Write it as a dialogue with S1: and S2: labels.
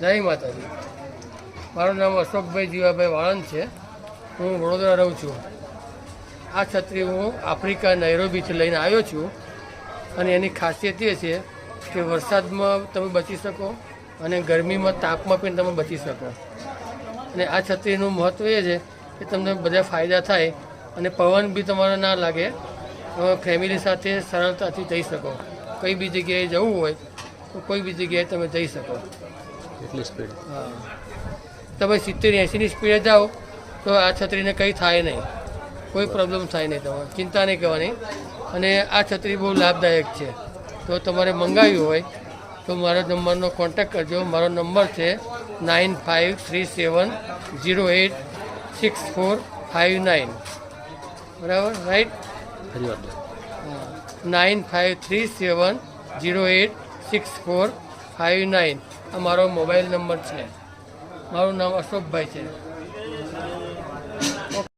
S1: જય માતાજી. મારું નામ અશોકભાઈ જીવાભાઈ વાળંદ છે. હું વડોદરા રહું છું. આ છત્રી હું આફ્રિકા નૈરોબીથી લઈને આવ્યો છું અને એની ખાસિયત એ છે કે વરસાદમાં તમે બચી શકો અને ગરમીમાં તાપમાં પણ તમે બચી શકો. અને આ છત્રીનું મહત્ત્વ એ છે કે તમને બધા ફાયદા થાય અને પવન બી તમારે ના લાગે. ફેમિલી સાથે સરળતાથી જઈ શકો. કઈ બી જગ્યાએ જવું હોય તો કોઈ બી જગ્યાએ તમે જઈ શકો.
S2: એટલી સ્પીડ?
S1: હા, તમે 70-80ની સ્પીડે જાઓ તો આ છત્રીને કંઈ થાય નહીં, કોઈ પ્રોબ્લેમ થાય નહીં, તમારે ચિંતા નહીં કરવાની. અને આ છત્રી બહુ લાભદાયક છે. તો તમારે મંગાવ્યું હોય તો મારા નંબરનો કોન્ટેક્ટ કરજો. મારો નંબર છે 9537086459. બરાબર, રાઈટ?
S2: ફરી વાત.
S1: 9537086459 આ મારો મોબાઈલ નંબર છે. મારું નામ અશોકભાઈ છે.